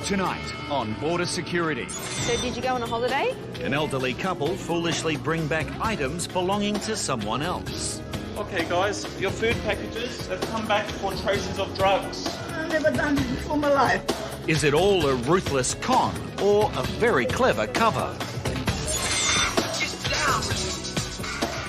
Tonight on Broder Security. So did you go on a holiday? An elderly couple foolishly bring back items belonging to someone else. Okay guys, your food packages have come back for traces of drugs. I've never done it before in my life. Is it all a ruthless con or a very clever cover?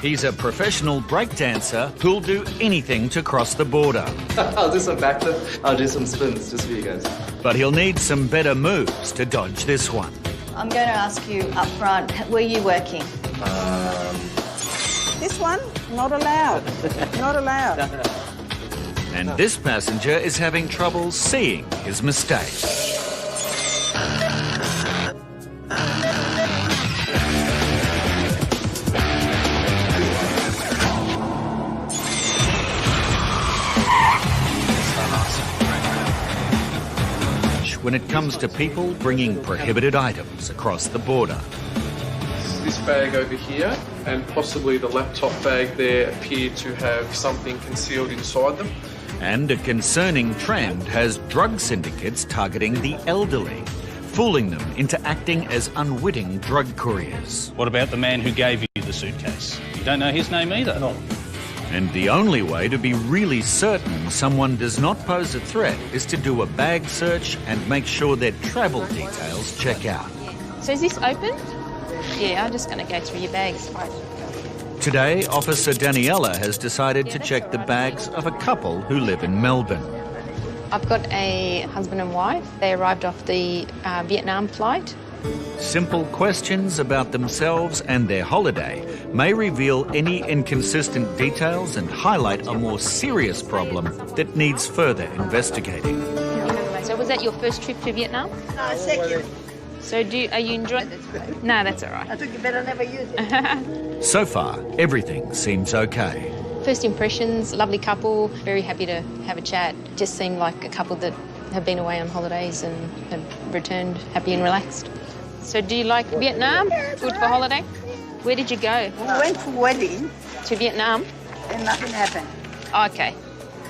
He's a professional breakdancer who'll do anything to cross the border. I'll do some backflip, I'll do some spins, just for you guys. But he'll need some better moves to dodge this one. I'm going to ask you up front, were you working? This one, not allowed. Not allowed. And this passenger is having trouble seeing his mistake. When it comes to people bringing prohibited items across the border. This bag over here and possibly the laptop bag there appear to have something concealed inside them. And a concerning trend has drug syndicates targeting the elderly, fooling them into acting as unwitting drug couriers. What about the man who gave you the suitcase? You don't know his name either? No. And the only way to be really certain someone does not pose a threat is to do a bag search and make sure their travel details check out. So is this open? Yeah, I'm just going to go through your bags. Today, Officer Daniela has decided to check the bags of a couple who live in Melbourne. I've got a husband and wife. They arrived off the Vietnam flight. Simple questions about themselves and their holiday may reveal any inconsistent details and highlight a more serious problem that needs further investigating. So was that your first trip to Vietnam? No, second. So are you enjoying it? No, that's all right. I think you better never use it. So far, everything seems okay. First impressions, lovely couple, very happy to have a chat. Just seemed like a couple that have been away on holidays and have returned happy and relaxed. So do you like Vietnam? Good for holiday? Where did you go? We went for wedding To Vietnam? and nothing happened. Okay.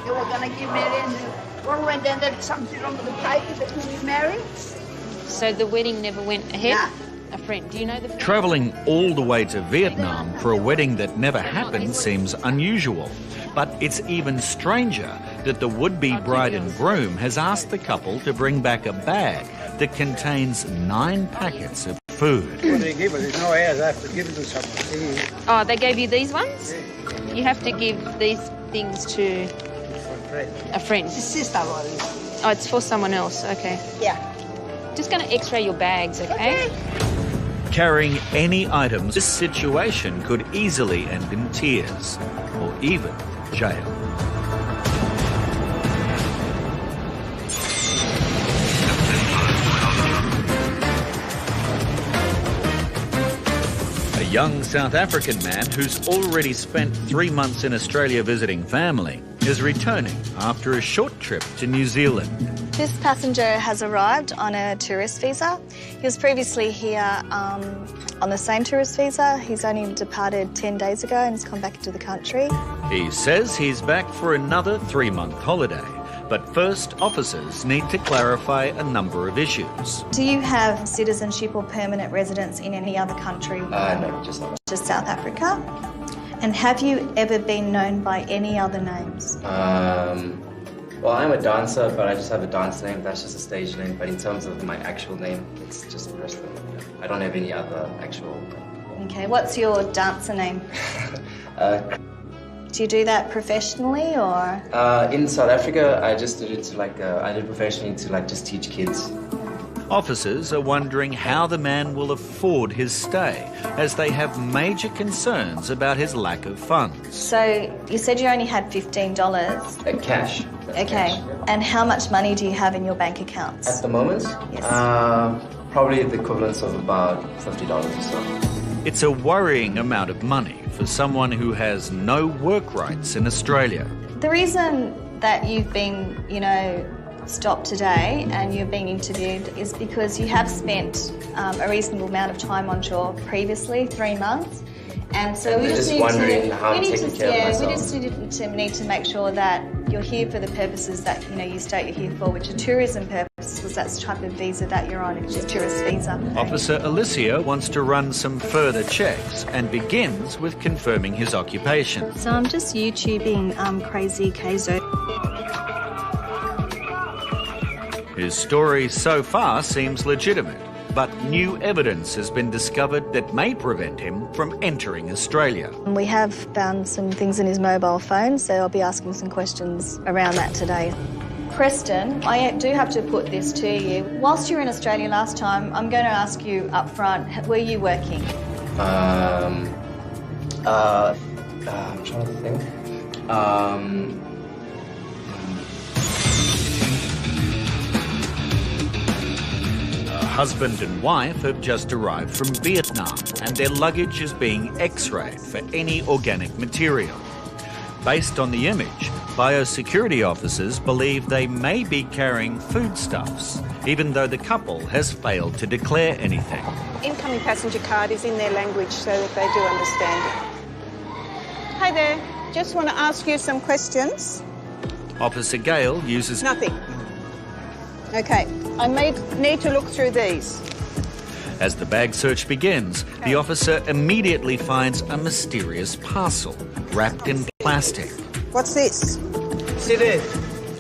They were going to give me and then there's something wrong with the paper that we were married. So the wedding never went ahead? Nah. A friend. Do you know the friend? Travelling all the way to Vietnam for a wedding that never happened seems unusual. But it's even stranger that the would-be bride and groom has asked the couple to bring back a bag that contains 9 packets of food. What they give us, there's no heirs, I have to give them something. Oh, they gave you these ones? You have to give these things to a friend. His sister was. Oh, it's for someone else. Okay. Yeah. Just going to x-ray your bags, okay? Carrying any items, this situation could easily end in tears or even jail. A young South African man who's already spent 3 months in Australia visiting family is returning after a short trip to New Zealand. This passenger has arrived on a tourist visa. He was previously here on the same tourist visa. He's only departed 10 days ago and has come back into the country. He says he's back for another 3-month holiday. But first, officers need to clarify a number of issues. Do you have citizenship or permanent residence in any other country? No, just not. Just South Africa? And have you ever been known by any other names? Well, I'm a dancer, but I just have a dance name. That's just a stage name. But in terms of my actual name, it's just Preston. I don't have any other actual. Okay, what's your dancer name? Do you do that professionally or? In South Africa, I just did it to I did professionally to just teach kids. Officers are wondering how the man will afford his stay, as they have major concerns about his lack of funds. So you said you only had $15. Cash. Okay, Cash. and how much money do you have in your bank accounts? At the moment? Yes. Probably the equivalent of about $50 or so. It's a worrying amount of money for someone who has no work rights in Australia. The reason that you've been, stopped today and you're being interviewed is because you have spent a reasonable amount of time on shore previously, 3 months, And so we They're just just need wondering to, how we I'm need taking to, care of yeah, we myself. just need to make sure that you're here for the purposes that you state you're here for, which are tourism purposes, because that's the type of visa that you're on, it's a tourist visa. Officer Alicia wants to run some further checks and begins with confirming his occupation. So I'm just YouTubing Crazy Keizo. His story so far seems legitimate, but new evidence has been discovered that may prevent him from entering Australia. We have found some things in his mobile phone, so I'll be asking some questions around that today. Preston, I do have to put this to you. Whilst you were in Australia last time, I'm going to ask you up front, were you working? I'm trying to think. Husband and wife have just arrived from Vietnam and their luggage is being x-rayed for any organic material. Based on the image, biosecurity officers believe they may be carrying foodstuffs, even though the couple has failed to declare anything. Incoming passenger card is in their language so that they do understand it. Hi there, just want to ask you some questions. Officer Gale uses... Nothing. Okay, I need to look through these. As the bag search begins, the officer immediately finds a mysterious parcel wrapped in plastic. What's this? Sit in.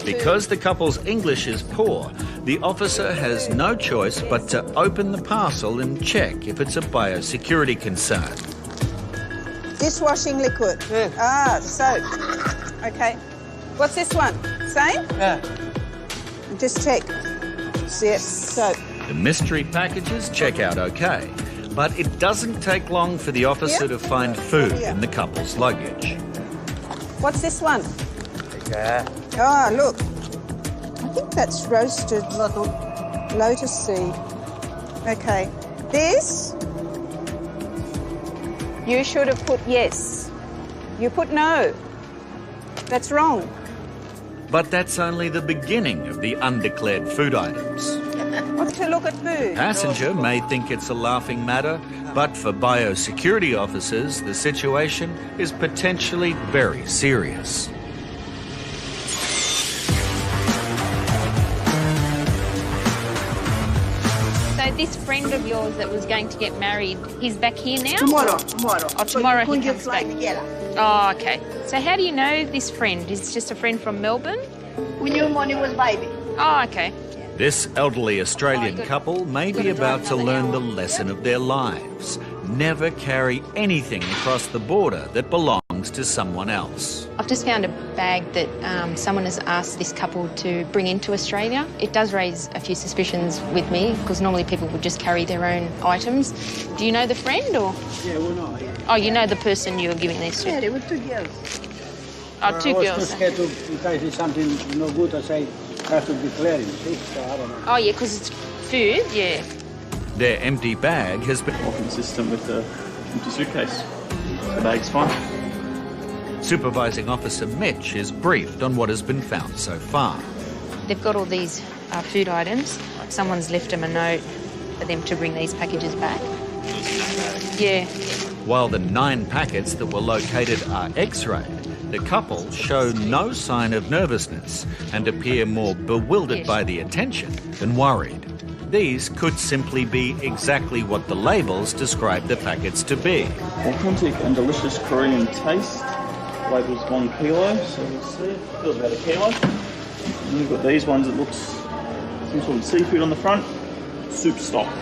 Because the couple's English is poor, the officer has no choice but to open the parcel and check if it's a biosecurity concern. Dishwashing liquid. Yeah. Ah, soap. Okay. What's this one? Same? Yeah. Just check. Yes, soap. The mystery packages check out okay, but it doesn't take long for the officer to find food in the couple's luggage. What's this one? Yeah. Ah, look. I think that's roasted lotus seed. Okay. This? You should have put yes. You put no. That's wrong. But that's only the beginning of the undeclared food items. What's to look at food? Passenger may think it's a laughing matter, but for biosecurity officers, the situation is potentially very serious. So this friend of yours that was going to get married, he's back here now? Tomorrow. Oh, tomorrow he Kunja comes fly back. together. Oh, okay. So how do you know this friend? Is it just a friend from Melbourne? We knew money was baby. Oh, okay. This elderly Australian couple may be about to learn the lesson of their lives. Never carry anything across the border that belongs to someone else. I've just found a bag that someone has asked this couple to bring into Australia. It does raise a few suspicions with me because normally people would just carry their own items. Do you know the friend or? Yeah, we know. Yeah. Oh, you know the person you were giving this to? Yeah, they were two girls. Oh, two I was girls. too scared to, in case it's something no good, I say, I have to declare it, see? So I don't know. Oh, yeah, because it's food, yeah. Their empty bag has been... All consistent with the empty suitcase. The bag's fine. Supervising Officer Mitch is briefed on what has been found so far. They've got all these food items. Someone's left them a note for them to bring these packages back. Yeah. While the 9 packets that were located are x-rayed, the couple show no sign of nervousness and appear more bewildered by the attention than worried. These could simply be exactly what the labels describe the packets to be. Authentic and delicious Korean taste. Label's 1 kilo, so we'll see. Feels about a kilo. And we've got these ones that looks some sort of seafood on the front. Soup stock.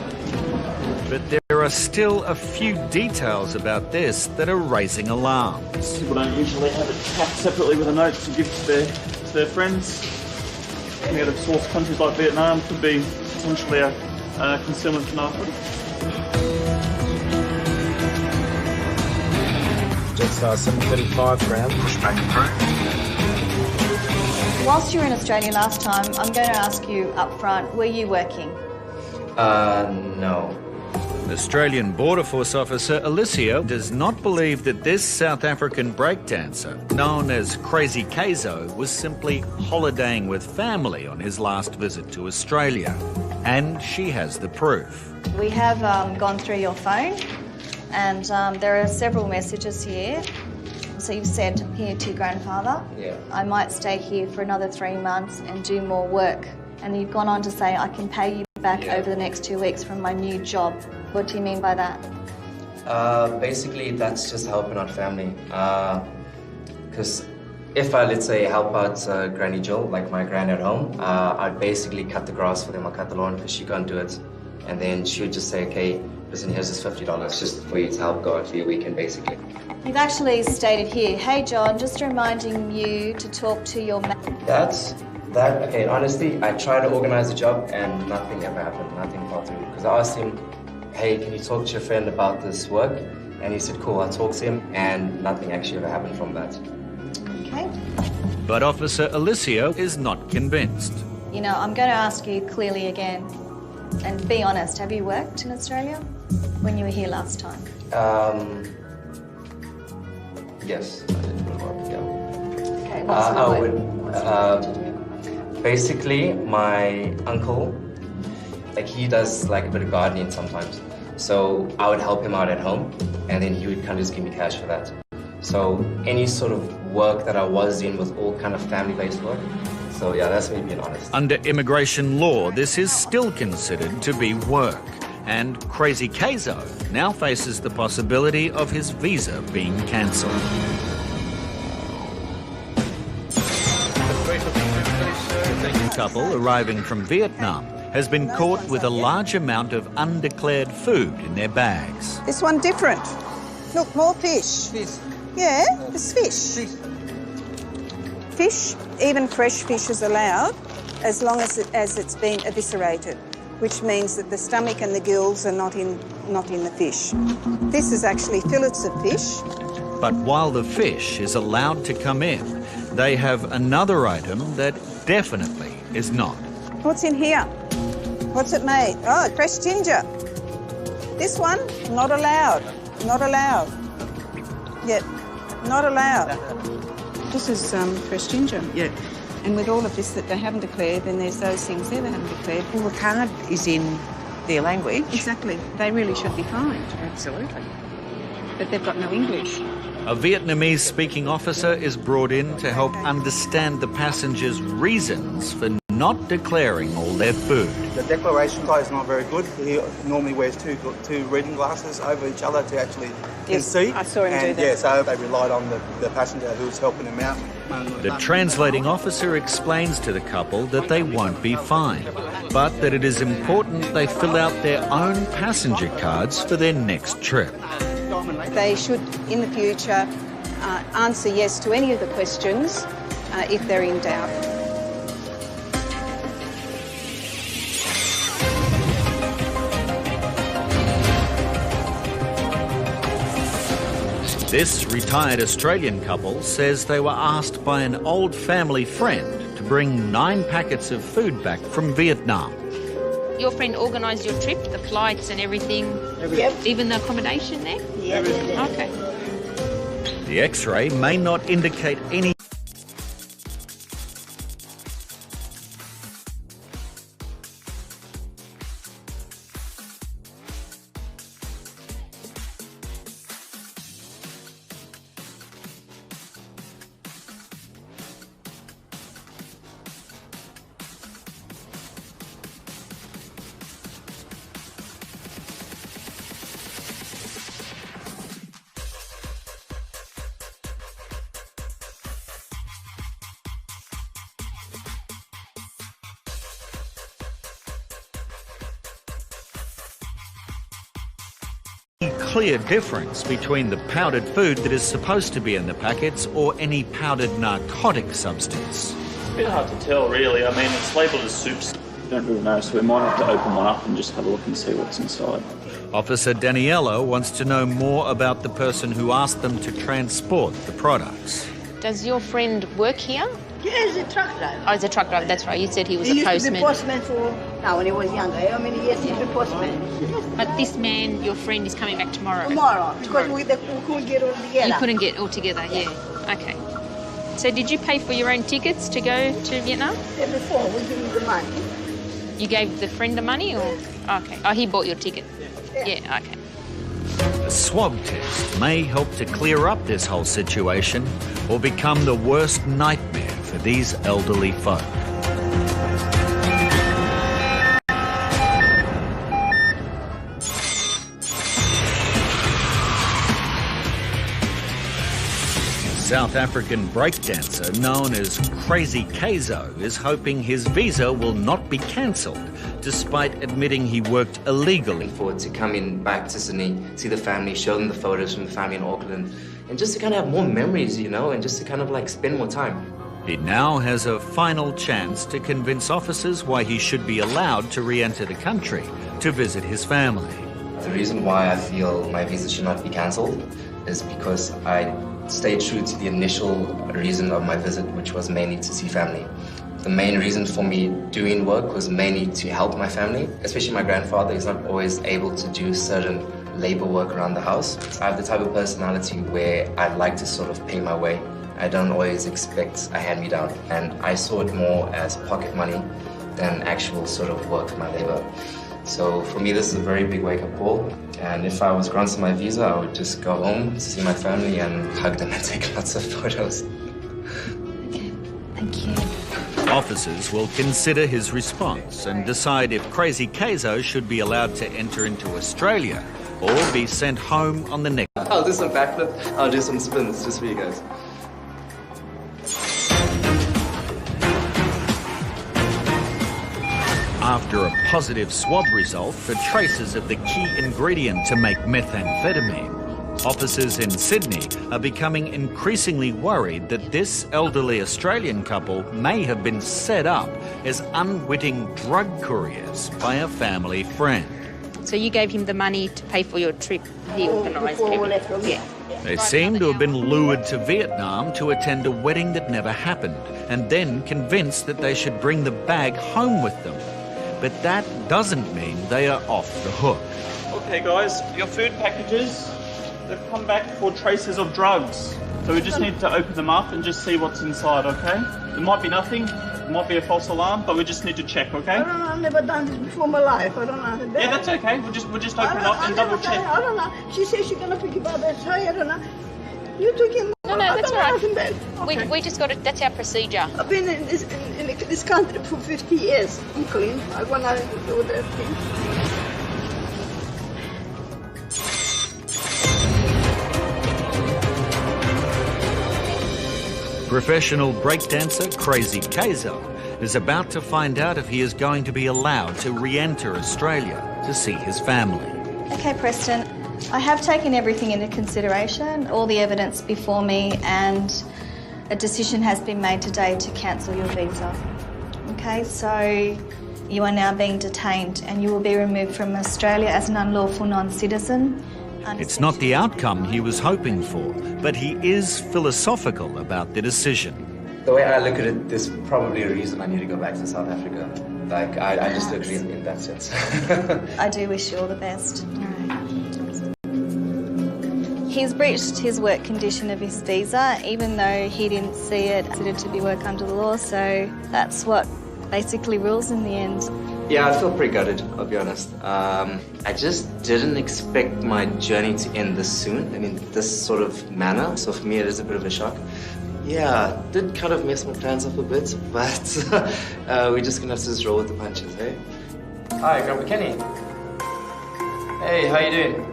But there are still a few details about this that are raising alarms. People don't usually have it packed separately with a note to give to their friends. Coming out of source countries like Vietnam could be potentially a concealment for narcotics. Just 735 gram pushback through. Whilst you were in Australia last time, I'm going to ask you up front, were you working? No. Australian Border Force officer Alicia does not believe that this South African breakdancer, known as Crazy Keizo, was simply holidaying with family on his last visit to Australia. And she has the proof. We have gone through your phone And there are several messages here. So you've said here to your grandfather, Yeah. I might stay here for another 3 months and do more work. And you've gone on to say, I can pay you back over the next 2 weeks from my new job. What do you mean by that? Basically, that's just helping out family. Because if I, let's say, help out Granny Jill, like my gran at home, I'd basically cut the grass for them, I'd cut the lawn because she can't do it. And then she would just say, okay, listen, here's this $50 just for you to help go out for your weekend, basically. You've actually stated here, hey John, just reminding you to talk to your Okay, honestly, I tried to organize a job and nothing ever happened, nothing fell through. Because I asked him, hey, can you talk to your friend about this work? And he said, cool, I'll talk to him, and nothing actually ever happened from that. Okay. But Officer Alicio is not convinced. You know, I'm going to ask you clearly again, and be honest, have you worked in Australia when you were here last time? Yes, I did work, yeah. Okay, what sort of work? Basically, my uncle, like he does like a bit of gardening sometimes. So I would help him out at home, and then he would kind of just give me cash for that. So any sort of work that I was in was all kind of family-based work. So yeah, that's me being honest. Under immigration law, this is still considered to be work. And Crazy Keizo now faces the possibility of his visa being cancelled. The couple arriving from Vietnam has been caught with a large amount of undeclared food in their bags. This one different. Look, more fish. Fish. Yeah, it's fish. Fish, even fresh fish is allowed as long as it's been eviscerated, which means that the stomach and the gills are not in the fish. This is actually fillets of fish. But while the fish is allowed to come in, they have another item that definitely is not. What's in here? What's it made? Oh, fresh ginger. This one, not allowed. Not allowed. Yep, not allowed. This is fresh ginger. Yeah. And with all of this that they haven't declared, then there's those things there they haven't declared. Well, the card is in their language. Exactly. They really should be fined. Absolutely. But they've got no English. A Vietnamese-speaking officer is brought in to help understand the passengers' reasons for not declaring all their food. The declaration guy is not very good. He normally wears two reading glasses over each other to actually see. I saw him do that. Yeah, so they relied on the passenger who was helping him out. The translating officer explains to the couple that they won't be fined, but that it is important they fill out their own passenger cards for their next trip. They should, in the future, answer yes to any of the questions if they're in doubt. This retired Australian couple says they were asked by an old family friend to bring 9 packets of food back from Vietnam. Your friend organised your trip, the flights and everything? Yep. Even the accommodation there? Yeah. Okay. The X-ray may not indicate any clear difference between the powdered food that is supposed to be in the packets or any powdered narcotic substance. It's a bit hard to tell, really. I mean, it's labelled as soups. Don't really know, so we might have to open one up and just have a look and see what's inside. Officer Daniello wants to know more about the person who asked them to transport the products. Does your friend work here? Yeah, he's a truck driver. Oh, he's a truck driver, that's right. You said he was He a used to be postman. postman for, now when he was younger. How many years he's been postman? But this man, your friend, is coming back tomorrow. Tomorrow, because we couldn't get all together. You couldn't get all together, yeah. Okay. So did you pay for your own tickets to go to Vietnam? Yeah, before we give him the money. You gave the friend the money or? Okay. Oh, he bought your ticket? Yeah, okay. A swab test may help to clear up this whole situation or become the worst nightmare for these elderly folk. South African breakdancer known as Crazy Kazo is hoping his visa will not be cancelled, despite admitting he worked illegally. Forward to coming back to Sydney, see the family, show them the photos from the family in Auckland, and just to kind of have more memories, you know, and just to kind of like spend more time. He now has a final chance to convince officers why he should be allowed to re-enter the country to visit his family. The reason why I feel my visa should not be cancelled is because I stayed true to the initial reason of my visit, which was mainly to see family. The main reason for me doing work was mainly to help my family, especially my grandfather. He's not always able to do certain labor work around the house. I have the type of personality where I like to sort of pay my way. I don't always expect a hand-me-down, and I saw it more as pocket money than actual sort of work, my labor. So for me, this is a very big wake-up call. And if I was granted my visa, I would just go home to see my family and hug them and take lots of photos. Okay, thank you. Officers will consider his response and decide if Crazy Kazo should be allowed to enter into Australia or be sent home on the next. I'll do some backflip, I'll do some spins just for you guys. After a positive swab result for traces of the key ingredient to make methamphetamine, officers in Sydney are becoming increasingly worried that this elderly Australian couple may have been set up as unwitting drug couriers by a family friend. So you gave him the money to pay for your trip. He organised everything. Yeah. They seem to have been lured to Vietnam to attend a wedding that never happened, and then convinced that they should bring the bag home with them. But that doesn't mean they are off the hook. Okay guys, your food packages, they've come back for traces of drugs. So we just need to open them up and just see what's inside, okay? There might be nothing, it might be a false alarm, but we just need to check, okay? I don't know, I've never done this before in my life. I don't know. Yeah, that's okay. We'll just open it up and double check. I don't know. She says she's gonna pick it up that tray. I don't know. You took him. No, that's all right. Okay. We just got it. That's our procedure. I've been in this country for 50 years. I'm clean. I wanna do that thing. Professional breakdancer Crazy Kazo is about to find out if he is going to be allowed to re-enter Australia to see his family. Okay, Preston, I have taken everything into consideration, all the evidence before me, and a decision has been made today to cancel your visa. Okay, so you are now being detained and you will be removed from Australia as an unlawful non-citizen. It's not the outcome he was hoping for, but he is philosophical about the decision. The way I look at it, there's probably a reason I need to go back to South Africa. Like, I just agree in that sense. I do wish you all the best. He's breached his work condition of his visa, even though he didn't see it considered to be work under the law, so that's what basically rules in the end. Yeah, I feel pretty gutted, I'll be honest. I just didn't expect my journey to end this soon. I mean, this sort of manner. So for me, it is a bit of a shock. Yeah, did kind of mess my plans up a bit, but we're just gonna have to just roll with the punches, eh? Hi, Grandpa Kenny. Hey, how you doing?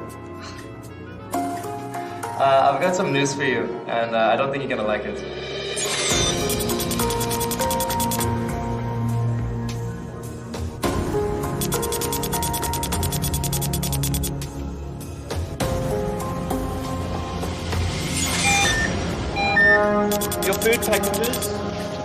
I've got some news for you, and I don't think you're gonna like it. Your food packages,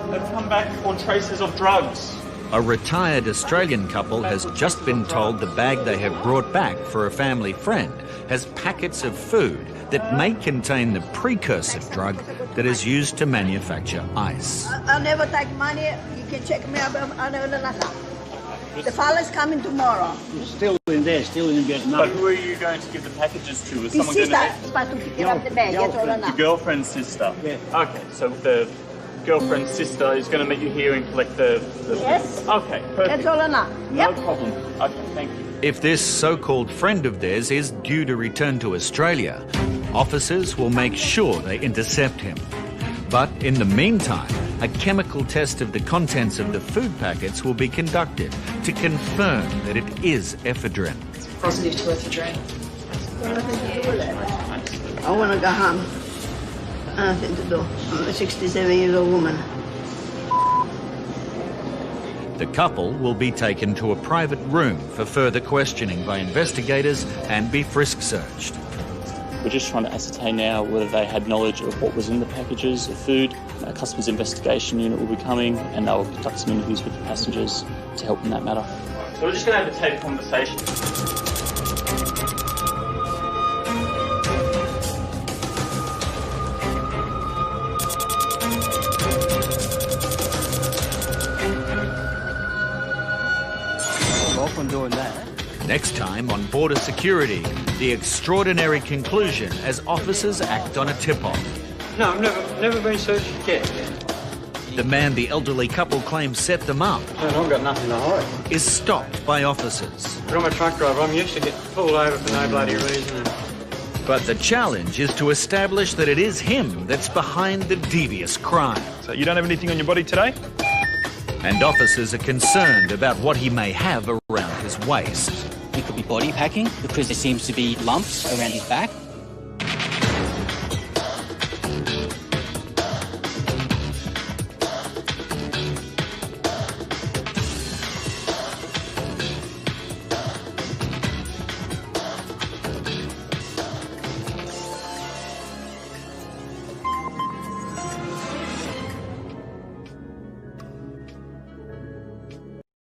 they've come back for traces of drugs. A retired Australian couple has just been told the bag they have brought back for a family friend has packets of food that may contain the precursor drug that is used to manufacture ice. I'll never take money. You can check me out. I never done nothing. The father's coming tomorrow. Still in there, still in Vietnam. But who are you going to give the packages to? Is His someone going sister is supposed to pick up the bag. Yes or The not? girlfriend's sister? Yeah. Okay, so the girlfriend's sister is going to meet you here and collect the Yes. Okay, perfect. That's all enough. No problem. Okay, thank you. If this so-called friend of theirs is due to return to Australia, officers will make sure they intercept him. But in the meantime, a chemical test of the contents of the food packets will be conducted to confirm that it is ephedrine. Positive to ephedrine. I want to go home. Nothing to do. I'm a 67-year-old woman. The couple will be taken to a private room for further questioning by investigators and be frisk searched. We're just trying to ascertain now whether they had knowledge of what was in the packages of food. A customs investigation unit will be coming and they'll conduct some interviews with the passengers to help in that matter. So we're just going to have a tape conversation. Often doing that. Next time on Broder Security, the extraordinary conclusion as officers act on a tip-off. No, I've never been searched yet. The man the elderly couple claims set them up I've got nothing to hide. is stopped by officers. But I'm a truck driver. I'm used to getting pulled over for no bloody reason. But the challenge is to establish that it is him that's behind the devious crime. So you don't have anything on your body today? And officers are concerned about what he may have around his waist. It could be body packing because there seems to be lumps around his back.